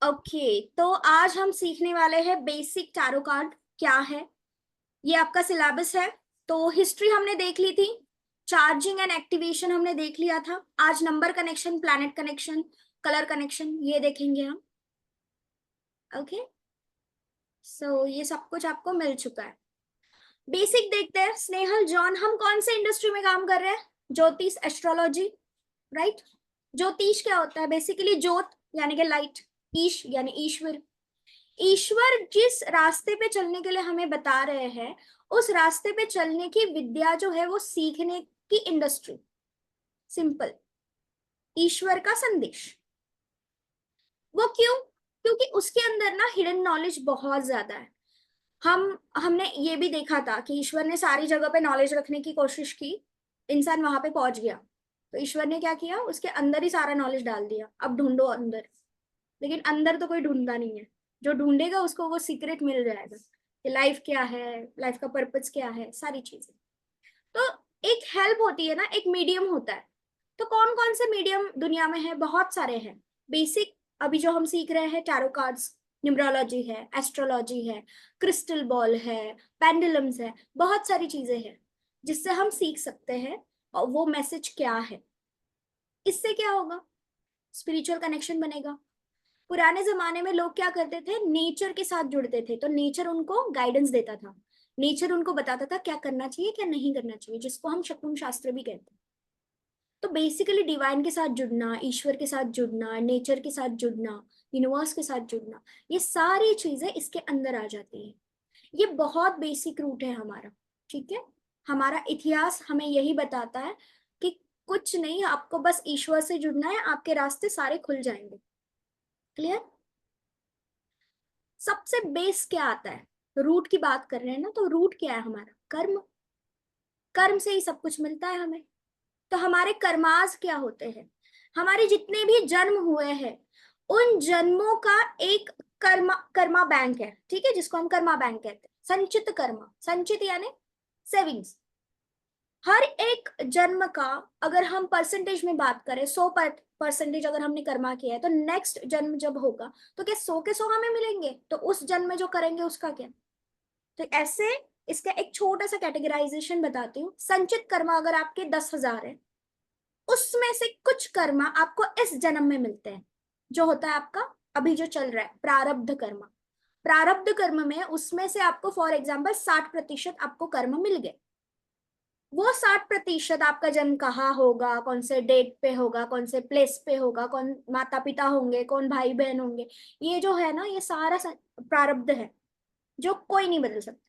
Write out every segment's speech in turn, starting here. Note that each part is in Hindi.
ओके तो आज हम सीखने वाले हैं बेसिक टैरो कार्ड क्या है। ये आपका सिलेबस है। तो हिस्ट्री हमने देख ली थी, चार्जिंग एंड एक्टिवेशन हमने देख लिया था। आज number connection, planet connection, colour connection ये देखेंगे हम। ओके सो ये सब कुछ आपको मिल चुका है। बेसिक देखते हैं। स्नेहल जॉन, हम कौन से इंडस्ट्री में काम कर रहे हैं? ज्योतिष, एस्ट्रोलॉजी, राइट। ज्योतिष क्या होता है? बेसिकली ज्योत यानी कि लाइट, ईश यानी ईश्वर। ईश्वर जिस रास्ते पे चलने के लिए हमें बता रहे हैं, उस रास्ते पे चलने की विद्या जो है वो सीखने की इंडस्ट्री। सिंपल, ईश्वर का संदेश। वो क्यों? क्योंकि उसके अंदर ना हिडन नॉलेज बहुत ज्यादा है। हमने ये भी देखा था कि ईश्वर ने सारी जगह पे नॉलेज रखने की कोशिश की, इंसान वहां पे पहुंच गया। तो ईश्वर ने क्या किया, उसके अंदर ही सारा नॉलेज डाल दिया, अब ढूंढो अंदर। लेकिन अंदर तो कोई ढूंढता नहीं है। जो ढूंढेगा उसको वो सीक्रेट मिल जाएगा कि लाइफ क्या है, लाइफ का पर्पस क्या है, सारी चीजें। तो एक हेल्प होती है ना, एक मीडियम होता है। तो कौन कौन से मीडियम दुनिया में है? बहुत सारे हैं। बेसिक अभी जो हम सीख रहे हैं, टैरो कार्ड्स, न्यूमरोलॉजी है, एस्ट्रोलॉजी है, क्रिस्टल बॉल है, पेंडुलम्स है, बहुत सारी चीजें हैं जिससे हम सीख सकते हैं। और वो मैसेज क्या है, इससे क्या होगा? स्पिरिचुअल कनेक्शन बनेगा। पुराने जमाने में लोग क्या करते थे, नेचर के साथ जुड़ते थे, तो नेचर उनको गाइडेंस देता था। नेचर उनको बताता था क्या करना चाहिए क्या नहीं करना चाहिए, जिसको हम शकुन शास्त्र भी कहते हैं। तो बेसिकली डिवाइन के साथ जुड़ना, ईश्वर के साथ जुड़ना, नेचर के साथ जुड़ना, यूनिवर्स के साथ जुड़ना, ये सारी चीजें इसके अंदर आ जाती है। ये बहुत बेसिक रूट है हमारा। ठीक है, हमारा इतिहास हमें यही बताता है कि कुछ नहीं, आपको बस ईश्वर से जुड़ना है, आपके रास्ते सारे खुल जाएंगे। क्लियर? सबसे बेस क्या आता है? रूट की बात कर रहे हैं ना, तो रूट क्या है हमारा? कर्म। कर्म से ही सब कुछ मिलता है हमें। तो हमारे कर्मास क्या होते हैं? हमारे जितने भी जन्म हुए हैं, उन जन्मों का एक कर्मा कर्मा बैंक है। ठीक है, जिसको हम कर्मा बैंक कहते हैं। संचित कर्मा, संचित यानी सेविंग्स। हर एक जन्म का अगर हम परसेंटेज में बात करें, 100% अगर हमने कर्मा किया है, तो नेक्स्ट जन्म जब होगा तो क्या 100 के 100 हमें मिलेंगे? तो उस जन्म में जो करेंगे उसका क्या? तो ऐसे इसका एक छोटा सा कैटेगराइजेशन बताती हूँ। संचित कर्मा अगर आपके 10,000 है, उसमें से कुछ कर्मा आपको इस जन्म में मिलते हैं, जो होता है आपका अभी जो चल रहा है प्रारब्ध कर्मा। प्रारब्ध कर्म में उसमें से आपको फॉर एग्जाम्पल 60% आपको कर्म मिल गए। वो 60% आपका जन्म कहाँ होगा, कौन से डेट पे होगा, कौन से प्लेस पे होगा, कौन माता पिता होंगे, कौन भाई बहन होंगे, ये जो है ना, ये सारा प्रारब्ध है जो कोई नहीं बदल सकता।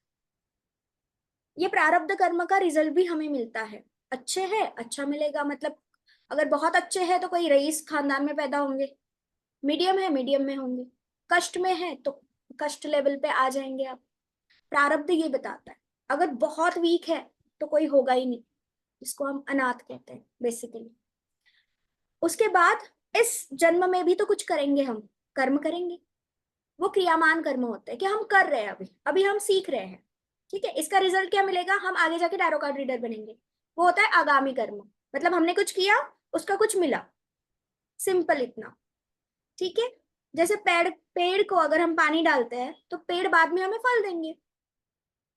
ये प्रारब्ध कर्म का रिजल्ट भी हमें मिलता है। अच्छे है अच्छा मिलेगा, मतलब अगर बहुत अच्छे हैं तो कोई रईस खानदान में पैदा होंगे, मीडियम है मीडियम में होंगे, कष्ट में है तो कष्ट लेवल पे आ जाएंगे आप। प्रारब्ध ये बताता है। अगर बहुत वीक है तो कोई होगा ही नहीं, जिसको हम अनाथ कहते हैं बेसिकली। उसके बाद इस जन्म में भी तो कुछ करेंगे, हम कर्म करेंगे। वो क्रियामान कर्म होते हैं कि हम कर रहे हैं, अभी अभी हम सीख रहे हैं। ठीक है, इसका रिजल्ट क्या मिलेगा? हम आगे जाके टैरो कार्ड रीडर बनेंगे। वो होता है आगामी कर्म, मतलब हमने कुछ किया, उसका कुछ मिला। सिंपल इतना। ठीक है, जैसे पेड़ पेड़ को अगर हम पानी डालते हैं तो पेड़ बाद में हमें फल देंगे।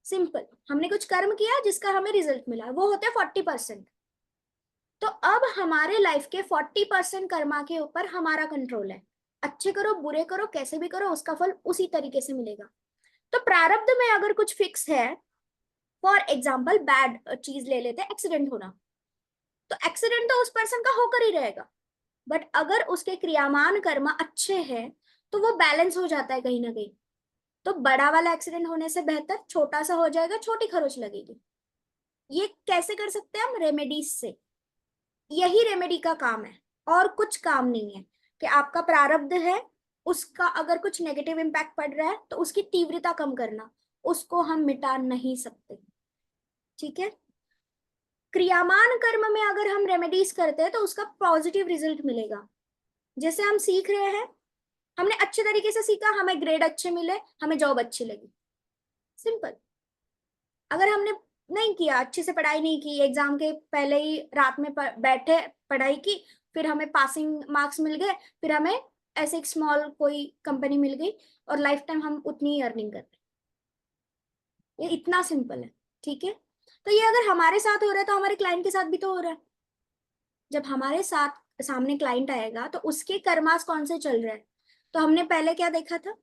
सिंपल, हमने कुछ कर्म किया जिसका हमें रिजल्ट मिला, वो होता है 40%। तो अब हमारे लाइफ के 40% कर्मा के ऊपर हमारा कंट्रोल है। अच्छे करो बुरे करो कैसे भी करो, उसका फल उसी तरीके से मिलेगा। तो प्रारब्ध में अगर कुछ फिक्स है, फॉर एग्जाम्पल बैड चीज ले लेते, एक्सीडेंट होना, तो एक्सीडेंट तो उस पर्सन का होकर ही रहेगा। बट अगर उसके क्रियामान कर्म अच्छे हैं तो वो बैलेंस हो जाता है कहीं ना कहीं। तो बड़ा वाला एक्सीडेंट होने से बेहतर छोटा सा हो जाएगा, छोटी खरोच लगेगी। ये कैसे कर सकते हैं हम? रेमेडीज से। यही रेमेडी का काम है, और कुछ काम नहीं है। कि आपका प्रारब्ध है, उसका अगर कुछ नेगेटिव इम्पैक्ट पड़ रहा है तो उसकी तीव्रता कम करना, उसको हम मिटा नहीं सकते। ठीक है, क्रियामान कर्म में अगर हम रेमेडीज करते हैं तो उसका पॉजिटिव रिजल्ट मिलेगा। जैसे हम सीख रहे हैं, हमने अच्छे तरीके से सीखा, हमें ग्रेड अच्छे मिले, हमें जॉब अच्छी लगी। सिंपल। अगर हमने नहीं किया, अच्छे से पढ़ाई नहीं की, एग्जाम के पहले ही रात में बैठे पढ़ाई की, फिर हमें पासिंग मार्क्स मिल गए, फिर हमें ऐसे एक स्मॉल कोई कंपनी मिल गई और लाइफ टाइम हम उतनी ही अर्निंग कर रहे हैं। ये इतना सिंपल है, ठीक है। तो ये अगर हमारे साथ हो रहा है तो हमारे क्लाइंट के साथ भी तो हो रहा है। जब हमारे साथ सामने क्लाइंट आएगा तो उसके कर्मास कौन से चल रहे हैं, तो हमने पहले क्या देखा था,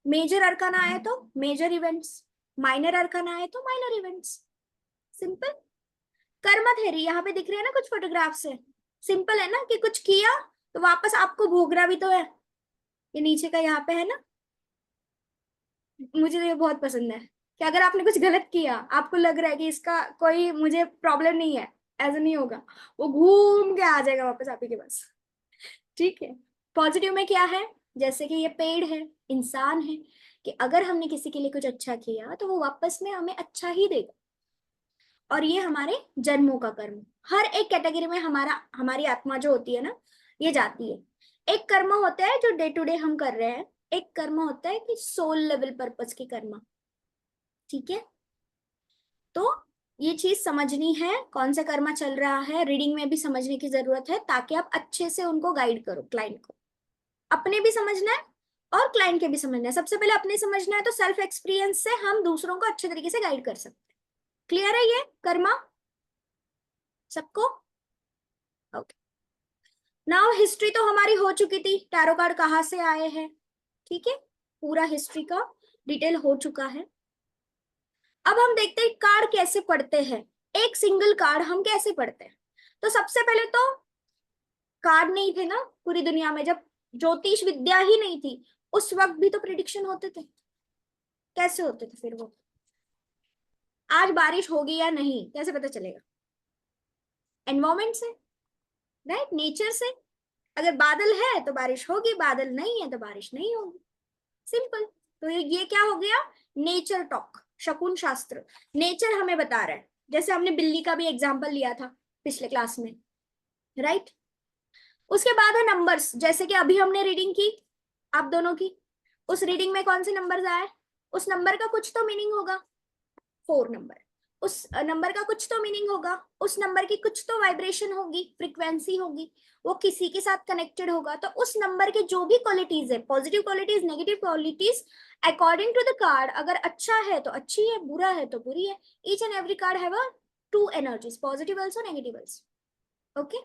मेजर अरकाना आए तो मेजर इवेंट्स, माइनर अरकाना आए तो माइनर इवेंट्स। सिंपल। कर्म थेरी यहाँ पे दिख रही है ना कुछ फोटोग्राफ से, सिंपल है ना कि कुछ किया तो वापस आपको भोगना भी तो है। ये नीचे का यहाँ पे है ना, मुझे तो ये बहुत पसंद है कि अगर आपने कुछ गलत किया, आपको लग रहा है कि इसका कोई मुझे प्रॉब्लम नहीं है, ऐसा नहीं होगा, वो घूम के आ जाएगा वापस आप ही के पास, ठीक है। पॉजिटिव में क्या है, जैसे कि ये पेड़ है, इंसान है, कि अगर हमने किसी के लिए कुछ अच्छा किया तो वो वापस में हमें अच्छा ही देगा। और ये हमारे जन्मों का कर्म, हर एक कैटेगरी में हमारी आत्मा जो होती है ना, ये जाती है। एक कर्म होता है जो डे टू डे हम कर रहे हैं, एक कर्म होता है कि सोल लेवल पर्पस की कर्म, ठीक है। तो ये चीज समझनी है, कौन सा कर्मा चल रहा है, रीडिंग में भी समझने की जरूरत है, ताकि आप अच्छे से उनको गाइड करो क्लाइंट को। अपने भी समझना है और क्लाइंट के भी समझना है। सबसे पहले अपने समझना है, तो सेल्फ एक्सपीरियंस से हम दूसरों को अच्छे तरीके से गाइड कर सकते हैं। क्लियर है ये कर्मा सबको? ओके। नाउ हिस्ट्री तो हमारी हो चुकी थी, टैरो कार्ड कहाँ से आए हैं, ठीक है, पूरा हिस्ट्री का डिटेल हो चुका है। अब हम देखते हैं कार्ड कैसे पढ़ते हैं, एक सिंगल कार्ड हम कैसे पढ़ते हैं। तो सबसे पहले तो कार्ड नहीं थे ना पूरी दुनिया में, जब ज्योतिष विद्या ही नहीं थी उस वक्त भी तो प्रिडिक्शन होते थे। कैसे होते थे फिर वो, आज बारिश होगी या नहीं कैसे पता चलेगा? एनवायरमेंट से, राइट, नेचर से। अगर बादल है तो बारिश होगी, बादल नहीं है तो बारिश नहीं होगी, सिंपल। तो ये क्या हो गया, नेचर टॉक, शकुन शास्त्र। नेचर हमें बता रहा है, जैसे हमने बिल्ली का भी एग्जाम्पल लिया था पिछले क्लास में, राइट। उसके बाद है नंबर्स, जैसे कि अभी हमने रीडिंग की आप दोनों की, उस रीडिंग में कौन से नंबर्स आए, उस नंबर का कुछ तो मीनिंग होगा, 4 नंबर, उस नंबर का कुछ तो मीनिंग होगा, उस नंबर की कुछ तो वाइब्रेशन होगी, फ्रीक्वेंसी होगी, वो किसी के साथ कनेक्टेड होगा। तो उस नंबर के जो भी क्वालिटीज है, positive qualities, negative qualities, according to the card, अगर अच्छा है तो अच्छी है, बुरा है तो बुरी है। Each and every card have a 2 energies, positive also negative also, okay.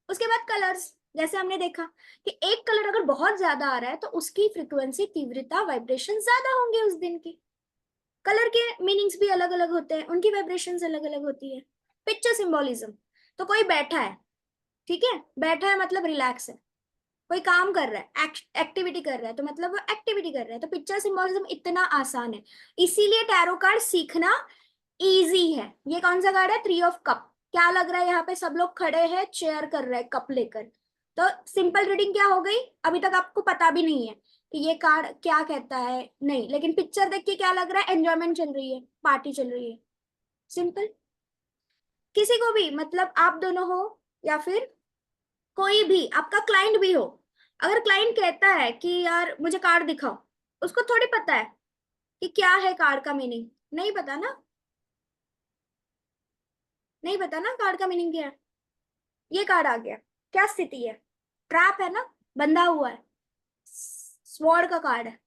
उसके बाद कलर्स, जैसे हमने देखा कि एक कलर अगर बहुत ज्यादा आ रहा है तो उसकी फ्रीक्वेंसी, तीव्रता, वाइब्रेशन ज्यादा होंगे उस दिन की। कलर के मीनिंग्स भी अलग अलग होते हैं, उनकी वाइब्रेशंस अलग अलग होती है। पिक्चर सिंबोलिज्म, तो कोई बैठा है, ठीक है, बैठा है मतलब रिलैक्स है, कोई काम कर रहा है, एक्टिविटी कर रहा है, तो मतलब वो एक्टिविटी कर रहा है। तो पिक्चर सिंबोलिज्म इतना आसान है, इसीलिए टैरो कार्ड सीखना इजी है। ये कौन सा कार्ड है, 3 ऑफ कप। क्या लग रहा है यहाँ पे सब लोग खड़े हैं, चेयर कर रहे हैं कप लेकर। तो सिंपल रीडिंग क्या हो गई, अभी तक आपको पता भी नहीं है कि ये कार्ड क्या कहता है, नहीं, लेकिन पिक्चर देख के क्या लग रहा है, एंजॉयमेंट चल रही है, पार्टी चल रही है, सिंपल। किसी को भी, मतलब आप दोनों हो या फिर कोई भी आपका क्लाइंट भी हो, अगर क्लाइंट कहता है कि यार मुझे कार्ड दिखाओ, उसको थोड़ी पता है कि क्या है कार्ड का मीनिंग, नहीं पता ना, नहीं पता ना कार्ड का मीनिंग क्या है। ये कार्ड आ गया, क्या स्थिति है, ट्रैप है ना, बंधा हुआ है, स्वॉर्ड का कार्ड है,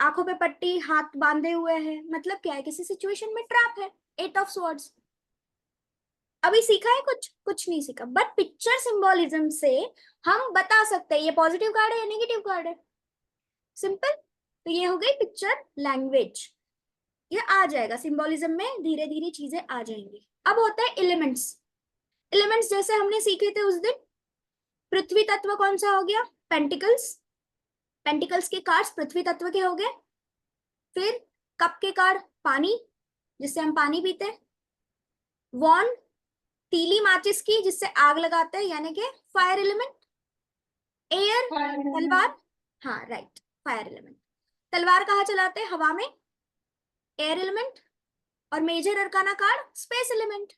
आंखों पे पट्टी, हाथ बांधे हुए हैं, मतलब क्या है, किसी सिचुएशन में ट्रैप है, 8 ऑफ स्वॉर्ड्स। अभी सीखा है कुछ, कुछ नहीं सीखा, बट पिक्चर सिंबोलिज्म से हम बता सकते हैं ये पॉजिटिव कार्ड है या नेगेटिव कार्ड है, सिंपल। तो ये हो गई पिक्चर लैंग्वेज, ये आ जाएगा सिंबोलिज्म में, धीरे धीरे चीजें आ जाएंगी। अब होता है एलिमेंट्स। एलिमेंट्स जैसे हमने सीखे थे उस दिन, पृथ्वी तत्व कौन सा हो गया, पेंटिकल्स, पेंटिकल्स के कार्ड्स पृथ्वी तत्व के हो गए। फिर कप के कार्ड पानी, जिससे हम पानी पीते हैं। वॉन, तीली माचिस की जिससे आग लगाते हैं, यानी कि फायर एलिमेंट। एयर, तलवार, हाँ राइट, फायर एलिमेंट। तलवार कहाँ चलाते हैं, हवा में, एयर एलिमेंट। और major arcana card space element,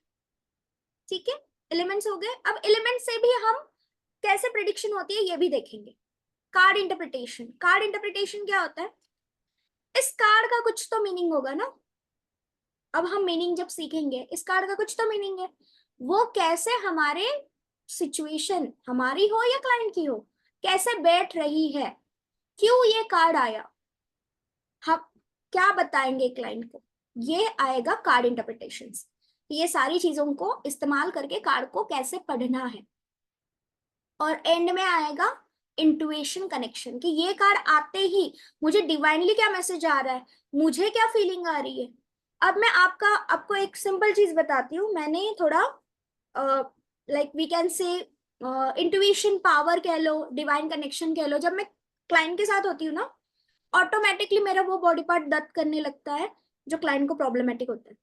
ठीक है। एलिमेंट्स हो गए। अब एलिमेंट से भी हम कैसे प्रिडिक्शन होती है ये भी देखेंगे। कार्ड इंटरप्रिटेशन, कार्ड इंटरप्रिटेशन क्या होता है, इस कार्ड का कुछ तो मीनिंग होगा ना। अब हम मीनिंग जब सीखेंगे, इस कार्ड का कुछ तो मीनिंग है, वो कैसे हमारे सिचुएशन, हमारी हो या क्लाइंट की हो, कैसे बैठ रही है, क्यों ये कार्ड आया, हम क्या बताएंगे क्लाइंट को, ये आएगा कार्ड इंटरप्रिटेशन। ये सारी चीजों को इस्तेमाल करके कार्ड को कैसे पढ़ना है। और एंड में आएगा इंटुएशन कनेक्शन, कि ये कार्ड आते ही मुझे डिवाइनली क्या मैसेज आ रहा है, मुझे क्या फीलिंग आ रही है। अब मैं आपको एक सिंपल चीज बताती हूँ। मैंने थोड़ा like we can say intuition power कह लो, डिवाइन कनेक्शन कह लो, जब मैं क्लाइंट के साथ होती हूँ ना, ऑटोमेटिकली मेरा वो बॉडी पार्ट दर्द करने लगता है जो क्लाइंट को प्रॉब्लमेटिक होता है।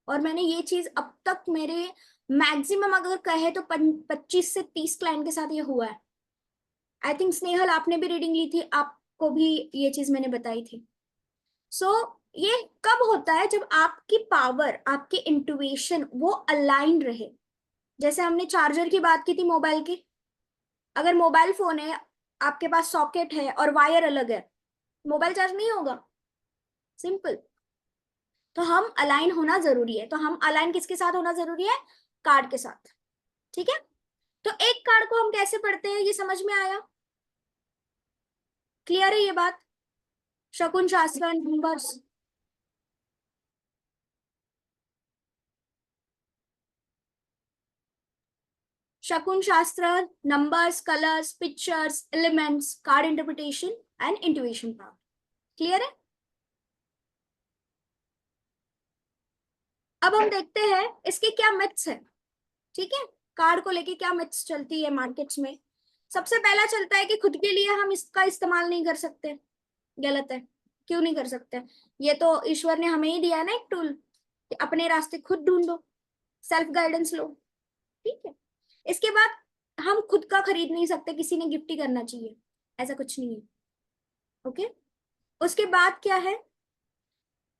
और मैंने ये चीज अब तक मेरे मैक्सिमम अगर कहे तो 25 से 30 क्लाइंट के साथ ये हुआ है। आई थिंक स्नेहल आपने भी रीडिंग ली थी, आपको भी ये चीज मैंने बताई थी। सो ये कब होता है, जब आपकी पावर, आपकी इंटुइशन वो अलाइन रहे। जैसे हमने चार्जर की बात की थी मोबाइल की, अगर मोबाइल फोन है, आपके पास सॉकेट है और वायर अलग है, मोबाइल चार्ज नहीं होगा। सिंपल। तो हम अलाइन होना जरूरी है। तो हम अलाइन किसके साथ होना जरूरी है, कार्ड के साथ। ठीक है, तो एक कार्ड को हम कैसे पढ़ते हैं, ये समझ में आया, क्लियर है ये बात। शकुन शास्त्र नंबर्स, शकुन शास्त्र, numbers, colours, pictures, elements, card interpretation and intuition power, clear है। अब हम देखते हैं इसके क्या मिथ्स है। ठीक है, कार्ड को लेके क्या मिथ्स चलती है मार्केट्स में। सबसे पहला चलता है कि खुद के लिए हम इसका इस्तेमाल नहीं कर सकते। गलत है। क्यों नहीं कर सकते, ये तो ईश्वर ने हमें ही दिया है ना एक टूल, कि अपने रास्ते खुद ढूंढो, सेल्फ गाइडेंस लो। ठीक है, इसके बाद हम खुद का खरीद नहीं सकते, किसी ने गिफ्ट ही करना चाहिए, ऐसा कुछ नहीं है। ओके, उसके बाद क्या है,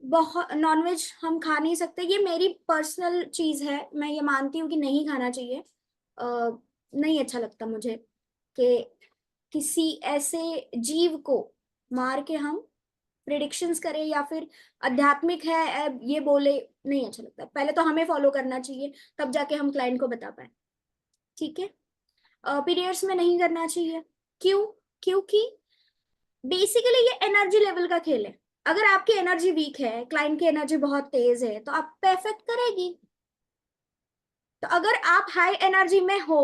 बहुत नॉनवेज हम खा नहीं सकते, ये मेरी पर्सनल चीज है, मैं ये मानती हूँ कि नहीं खाना चाहिए। नहीं अच्छा लगता मुझे कि किसी ऐसे जीव को मार के हम प्रिडिक्शंस करें या फिर आध्यात्मिक है ये बोले, नहीं अच्छा लगता। पहले तो हमें फॉलो करना चाहिए, तब जाके हम क्लाइंट को बता पाए। ठीक है, पीरियड्स में नहीं करना चाहिए। क्यों, क्योंकि बेसिकली ये एनर्जी लेवल का खेल है। अगर आपकी एनर्जी वीक है, क्लाइंट की एनर्जी बहुत तेज है, तो आप पे इफेक्ट करेगी। तो अगर आप हाई एनर्जी में हो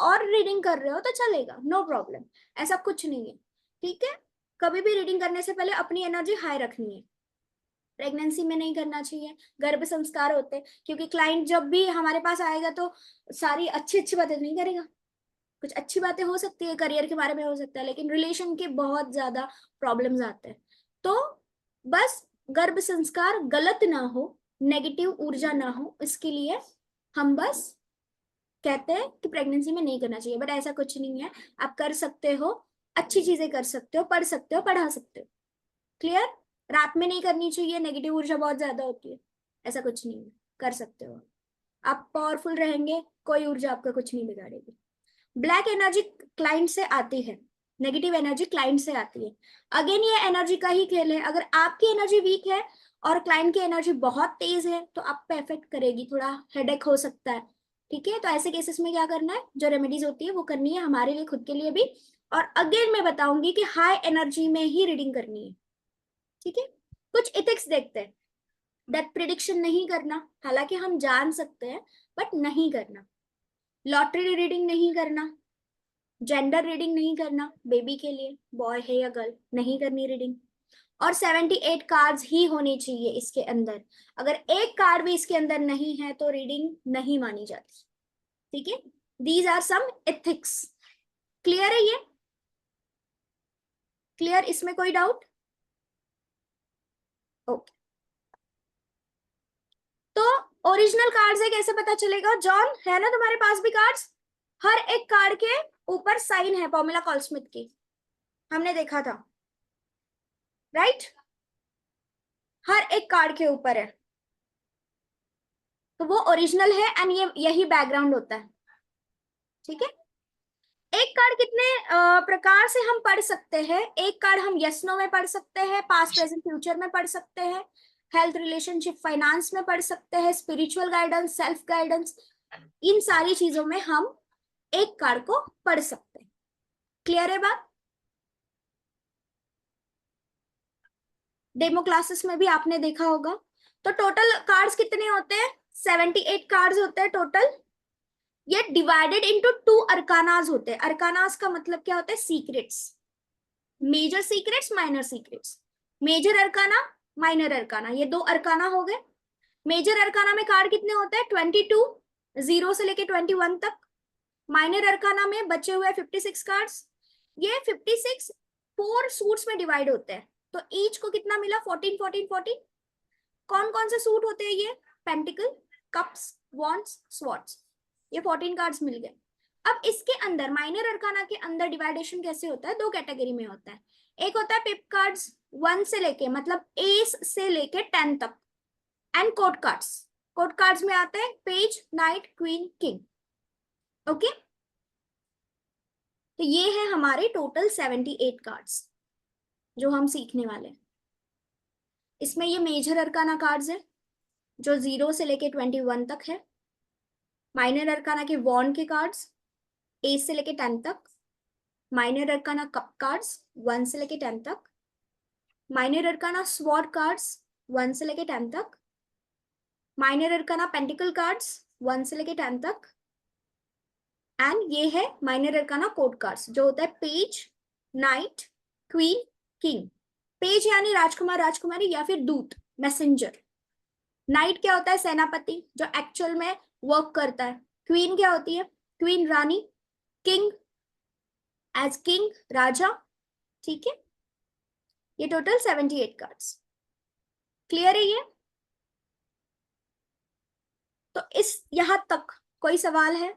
और रीडिंग कर रहे हो तो चलेगा, नो प्रॉब्लम, ऐसा कुछ नहीं है। ठीक है, कभी भी रीडिंग करने से पहले अपनी एनर्जी हाई रखनी है। प्रेगनेंसी में नहीं करना चाहिए, गर्भ संस्कार होते हैं, क्योंकि क्लाइंट जब भी हमारे पास आएगा तो सारी अच्छी अच्छी बातें नहीं करेगा। कुछ अच्छी बातें हो सकती है, करियर के बारे में हो सकता है, लेकिन रिलेशन के बहुत ज्यादा प्रॉब्लम्स आते हैं। तो बस गर्भ संस्कार गलत ना हो, नेगेटिव ऊर्जा ना हो, इसके लिए हम बस कहते हैं कि प्रेगनेंसी में नहीं करना चाहिए। बट ऐसा कुछ नहीं है, आप कर सकते हो, अच्छी चीजें कर सकते हो, पढ़ सकते हो, पढ़ा सकते हो। क्लियर। रात में नहीं करनी चाहिए, नेगेटिव ऊर्जा बहुत ज्यादा होती है, ऐसा कुछ नहीं है, कर सकते हो। आप पावरफुल रहेंगे, कोई ऊर्जा आपका कुछ नहीं बिगाड़ेगी। ब्लैक एनर्जी क्लाइंट से आती है, नेगेटिव एनर्जी क्लाइंट से आती है। अगेन ये एनर्जी का ही खेल है। अगर आपकी एनर्जी वीक है और क्लाइंट की एनर्जी बहुत तेज है तो आप पे इफेक्ट करेगी, थोड़ा हेडेक हो सकता है। ठीक है, तो ऐसे केसेस में क्या करना है, जो रेमेडीज होती है वो करनी है हमारे लिए, खुद के लिए भी। और अगेन मैं बताऊंगी कि हाई एनर्जी में ही रीडिंग करनी है। ठीक है, कुछ इथिक्स देखते हैं। डेथ प्रिडिक्शन नहीं करना, हालांकि हम जान सकते हैं, बट नहीं करना। लॉटरी रीडिंग नहीं करना, जेंडर रीडिंग नहीं करना, बेबी के लिए बॉय है या गर्ल, नहीं करनी रीडिंग। और 78 कार्ड्स ही होने चाहिए इसके अंदर। अगर एक कार्ड भी इसके अंदर नहीं है तो रीडिंग नहीं मानी जाती। ठीक है, these are some ethics. Clear है ये, क्लियर, इसमें कोई डाउट। ओके, तो ओरिजिनल कार्ड्स है कैसे पता चलेगा, जॉन है ना तुम्हारे पास भी कार्ड्स, हर एक कार्ड के ऊपर साइन है पॉमेला कॉलस्मिथ की, हमने देखा था, राइट। हर एक कार्ड के ऊपर है, तो वो ओरिजिनल है एंड ये यही बैकग्राउंड होता है। ठीक है, एक कार्ड कितने प्रकार से हम पढ़ सकते हैं, एक कार्ड हम यस नो में पढ़ सकते हैं, पास्ट प्रेजेंट फ्यूचर में पढ़ सकते हैं, हेल्थ रिलेशनशिप फाइनेंस में पढ़ सकते हैं, स्पिरिचुअल गाइडेंस, सेल्फ गाइडेंस, इन सारी चीजों में हम एक कार्ड को पढ़ सकते हैं। क्लियर है बात? डेमो क्लासेस में भी आपने देखा होगा। तो टोटल कार्ड्स कितने होते हैं? 78 कार्ड्स होते हैं टोटल। ये डिवाइडेड इनटू 2 अरकानाज होते हैं। अरकानाज का मतलब क्या होता है? Secrets. Major secrets, minor secrets. Major arcana, minor arcana, ये 2 अरकाना हो गए। मेजर अरकाना में कार्ड कितने होते हैं? 22, 0 से लेके 21 तक। माइनर अरकाना में बचे हुए 56 कार्ड्स। ये 56 4 सूट्स में डिवाइड होते हैं। तो ईच को कितना मिला? 14 14 14। कौन कौन से सूट होते हैं ये? Pentacle, cups, wands, swords. ये 14 कार्ड्स मिल गए। अब इसके अंदर माइनर अरकाना के अंदर डिवाइडेशन कैसे होता है? 2 कैटेगरी में होता है। एक होता है पिप कार्ड्स 1 से लेके, मतलब एस से लेके 10 तक, and code cards. Code cards में आते हैं page, night, queen, king. Okay, तो ये है हमारे टोटल 78 कार्ड्स जो हम सीखने वाले हैं। इसमें ये मेजर अरकाना कार्ड्स है जो 0 से लेके 21 तक है। माइनर अरकाना के वॉन्ड के कार्ड्स 8 से लेके 10 तक। माइनर अरकाना कप कार्ड्स 1 से लेके 10 तक। माइनर अरकाना स्वॉर्ड कार्ड्स 1 से लेके 10 तक। माइनर अरकाना पेंटिकल कार्ड्स 1 से लेके 10 तक। एंड ये है माइनर अरकाना कोड कार्ड्स जो होता है page, night, queen, king. Page यानी राजकुमार, राजकुमारी या फिर दूत, मैसेंजर। नाइट क्या होता है? सेनापति जो एक्चुअल में वर्क करता है। क्वीन क्या होती है? क्वीन, रानी। किंग एज किंग, राजा। ठीक है, ये टोटल 78 कार्ड्स। क्लियर है ये? तो इस यहां तक कोई सवाल है?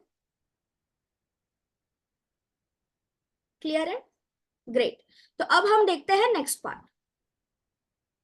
क्लियर है? ग्रेट। तो अब हम देखते हैं नेक्स्ट पार्ट।